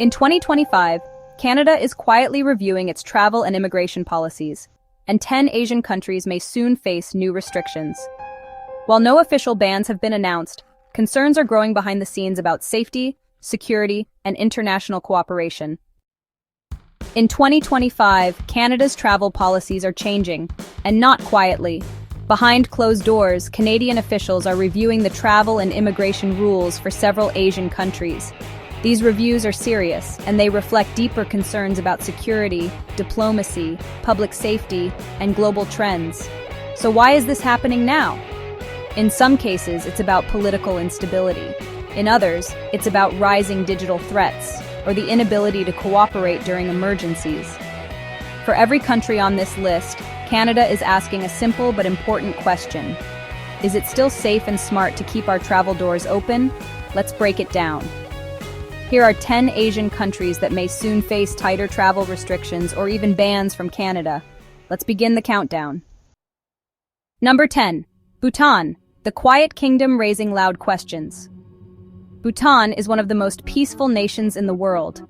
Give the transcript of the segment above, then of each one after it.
In 2025, Canada is quietly reviewing its travel and immigration policies, and 10 Asian countries may soon face new restrictions. While no official bans have been announced, concerns are growing behind the scenes about safety, security, and international cooperation. In 2025, Canada's travel policies are changing, and not quietly. Behind closed doors, Canadian officials are reviewing the travel and immigration rules for several Asian countries. These reviews are serious, and they reflect deeper concerns about security, diplomacy, public safety, and global trends. So why is this happening now? In some cases, it's about political instability. In others, it's about rising digital threats, or the inability to cooperate during emergencies. For every country on this list, Canada is asking a simple but important question. Is it still safe and smart to keep our travel doors open? Let's break it down. Here are 10 Asian countries that may soon face tighter travel restrictions or even bans from Canada. Let's begin the countdown. Number 10. Bhutan, the quiet kingdom raising loud questions. Bhutan is one of the most peaceful nations in the world.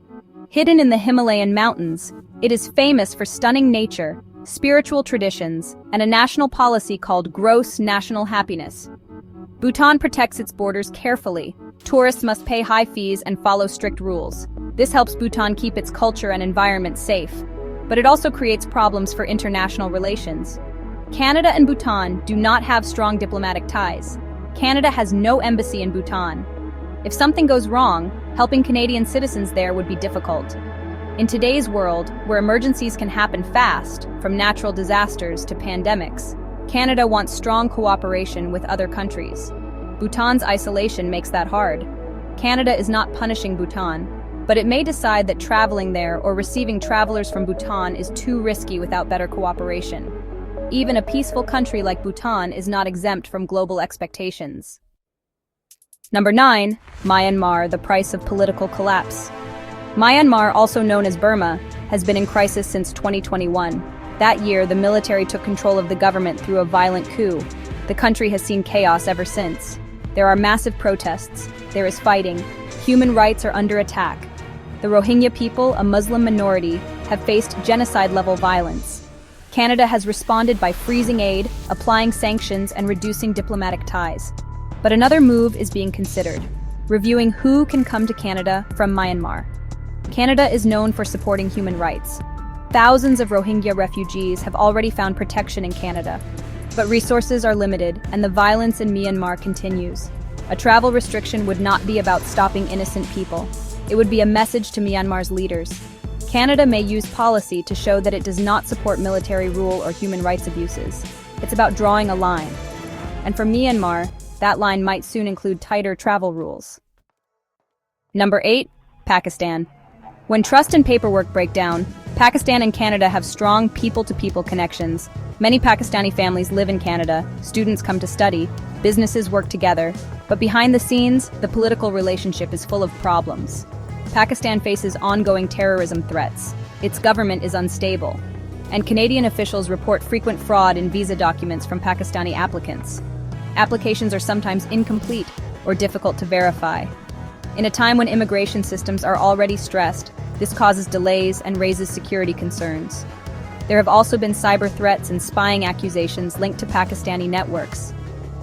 Hidden in the Himalayan mountains, it is famous for stunning nature, spiritual traditions, and a national policy called Gross National Happiness. Bhutan protects its borders carefully. Tourists must pay high fees and follow strict rules. This helps Bhutan keep its culture and environment safe. But it also creates problems for international relations. Canada and Bhutan do not have strong diplomatic ties. Canada has no embassy in Bhutan. If something goes wrong, helping Canadian citizens there would be difficult. In today's world, where emergencies can happen fast, from natural disasters to pandemics, Canada wants strong cooperation with other countries. Bhutan's isolation makes that hard. Canada is not punishing Bhutan, but it may decide that traveling there or receiving travelers from Bhutan is too risky without better cooperation. Even a peaceful country like Bhutan is not exempt from global expectations. Number 9. Myanmar, the price of political collapse. Myanmar, also known as Burma, has been in crisis since 2021. That year, the military took control of the government through a violent coup. The country has seen chaos ever since. There are massive protests. There is fighting. Human rights are under attack. The Rohingya people, a Muslim minority, have faced genocide-level violence. Canada has responded by freezing aid, applying sanctions, and reducing diplomatic ties. But another move is being considered, reviewing who can come to Canada from Myanmar. Canada is known for supporting human rights. Thousands of Rohingya refugees have already found protection in Canada. But resources are limited, and the violence in Myanmar continues. A travel restriction would not be about stopping innocent people. It would be a message to Myanmar's leaders. Canada may use policy to show that it does not support military rule or human rights abuses. It's about drawing a line. And for Myanmar, that line might soon include tighter travel rules. Number 8. Pakistan. When trust and paperwork break down, Pakistan and Canada have strong people-to-people connections. Many Pakistani families live in Canada, students come to study, businesses work together, but behind the scenes, the political relationship is full of problems. Pakistan faces ongoing terrorism threats. Its government is unstable, and Canadian officials report frequent fraud in visa documents from Pakistani applicants. Applications are sometimes incomplete or difficult to verify. In a time when immigration systems are already stressed, this causes delays and raises security concerns. There have also been cyber threats and spying accusations linked to Pakistani networks.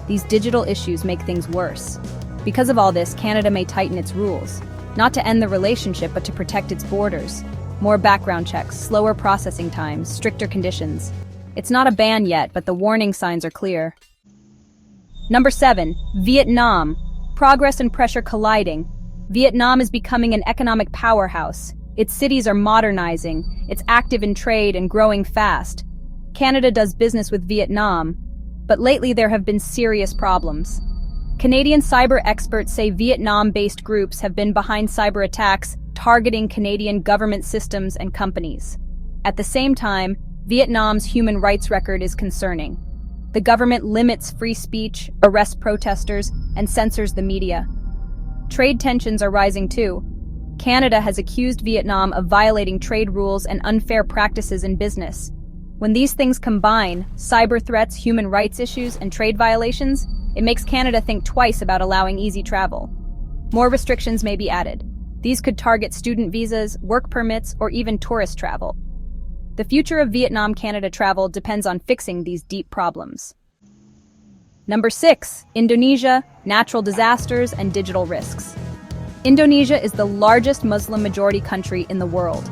These digital issues make things worse. Because of all this, Canada may tighten its rules, not to end the relationship but to protect its borders. More background checks, slower processing times, stricter conditions. It's not a ban yet, but the warning signs are clear. Number 7. Vietnam. Progress and pressure colliding. Vietnam is becoming an economic powerhouse. Its cities are modernizing, it's active in trade and growing fast. Canada does business with Vietnam, but lately there have been serious problems. Canadian cyber experts say Vietnam-based groups have been behind cyber attacks targeting Canadian government systems and companies. At the same time, Vietnam's human rights record is concerning. The government limits free speech, arrests protesters, and censors the media. Trade tensions are rising too. Canada has accused Vietnam of violating trade rules and unfair practices in business. When these things combine, cyber threats, human rights issues, and trade violations, it makes Canada think twice about allowing easy travel. More restrictions may be added. These could target student visas, work permits, or even tourist travel. The future of Vietnam-Canada travel depends on fixing these deep problems. Number 6. Indonesia, natural disasters and digital risks. Indonesia is the largest Muslim-majority country in the world.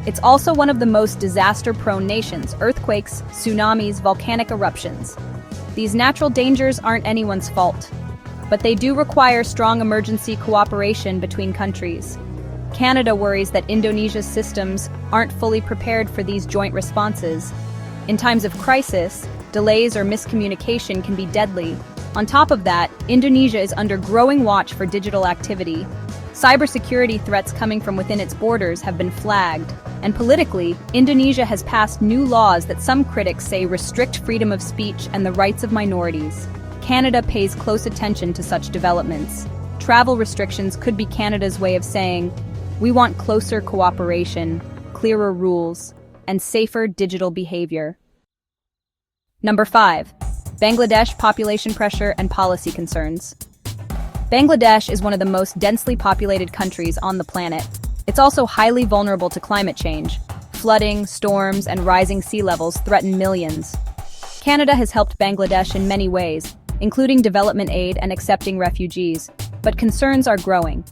It's also one of the most disaster-prone nations: earthquakes, tsunamis, volcanic eruptions. These natural dangers aren't anyone's fault, but they do require strong emergency cooperation between countries. Canada worries that Indonesia's systems aren't fully prepared for these joint responses. In times of crisis, delays or miscommunication can be deadly. On top of that, Indonesia is under growing watch for digital activity. Cybersecurity threats coming from within its borders have been flagged. And politically, Indonesia has passed new laws that some critics say restrict freedom of speech and the rights of minorities. Canada pays close attention to such developments. Travel restrictions could be Canada's way of saying, we want closer cooperation, clearer rules, and safer digital behavior. Number 5. Bangladesh population pressure and policy concerns. Bangladesh is one of the most densely populated countries on the planet. It's also highly vulnerable to climate change. Flooding, storms, and rising sea levels threaten millions. Canada has helped Bangladesh in many ways, including development aid and accepting refugees, but concerns are growing.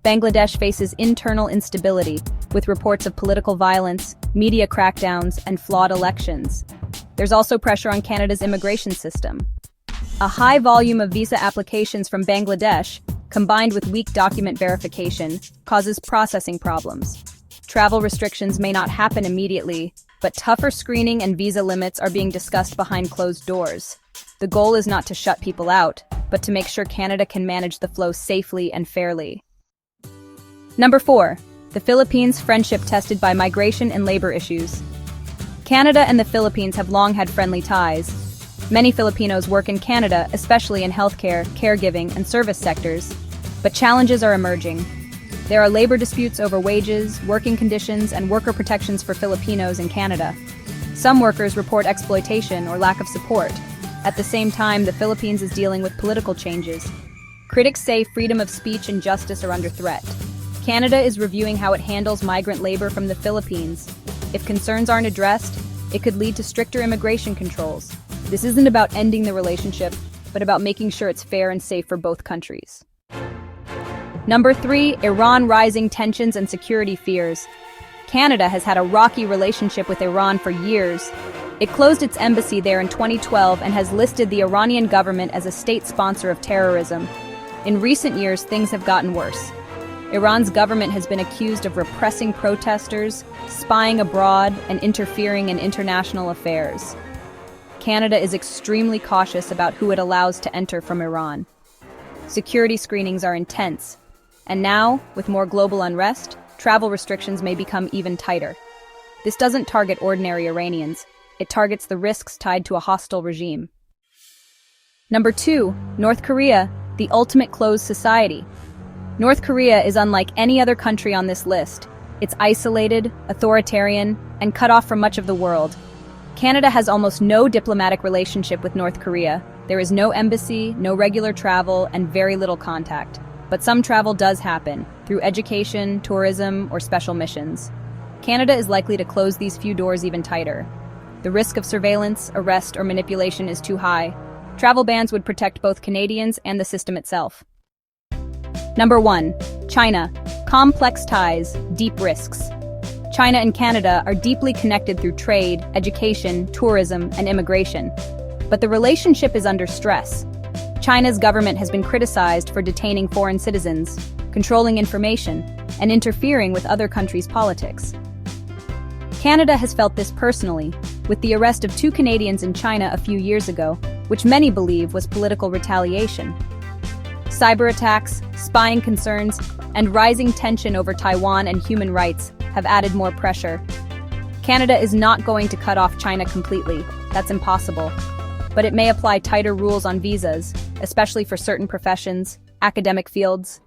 Bangladesh faces internal instability, with reports of political violence, media crackdowns, and flawed elections. There's also pressure on Canada's immigration system. A high volume of visa applications from Bangladesh, combined with weak document verification, causes processing problems. Travel restrictions may not happen immediately, but tougher screening and visa limits are being discussed behind closed doors. The goal is not to shut people out, but to make sure Canada can manage the flow safely and fairly. Number 4. The Philippines' friendship tested by migration and labor issues. Canada and the Philippines have long had friendly ties. Many Filipinos work in Canada, especially in healthcare, caregiving, and service sectors. But challenges are emerging. There are labor disputes over wages, working conditions, and worker protections for Filipinos in Canada. Some workers report exploitation or lack of support. At the same time, the Philippines is dealing with political changes. Critics say freedom of speech and justice are under threat. Canada is reviewing how it handles migrant labor from the Philippines. If concerns aren't addressed, it could lead to stricter immigration controls. This isn't about ending the relationship, but about making sure it's fair and safe for both countries. Number 3. Iran rising tensions and security fears. Canada has had a rocky relationship with Iran for years. It closed its embassy there in 2012 and has listed the Iranian government as a state sponsor of terrorism. In recent years, things have gotten worse. Iran's government has been accused of repressing protesters, spying abroad, and interfering in international affairs. Canada is extremely cautious about who it allows to enter from Iran. Security screenings are intense, and now, with more global unrest, travel restrictions may become even tighter. This doesn't target ordinary Iranians, it targets the risks tied to a hostile regime. Number 2. North Korea, the ultimate closed society. North Korea is unlike any other country on this list. It's isolated, authoritarian, and cut off from much of the world. Canada has almost no diplomatic relationship with North Korea. There is no embassy, no regular travel, and very little contact. But some travel does happen, through education, tourism, or special missions. Canada is likely to close these few doors even tighter. The risk of surveillance, arrest, or manipulation is too high. Travel bans would protect both Canadians and the system itself. Number 1. China. Complex ties, deep risks. China and Canada are deeply connected through trade, education, tourism, and immigration. But the relationship is under stress. China's government has been criticized for detaining foreign citizens, controlling information, and interfering with other countries' politics. Canada has felt this personally, with the arrest of 2 Canadians in China a few years ago, which many believe was political retaliation. Cyber attacks, spying concerns, and rising tension over Taiwan and human rights have added more pressure. Canada is not going to cut off China completely, that's impossible. But it may apply tighter rules on visas, especially for certain professions, academic fields.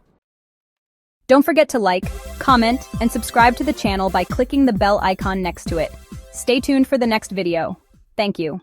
Don't forget to like, comment, and subscribe to the channel by clicking the bell icon next to it. Stay tuned for the next video. Thank you.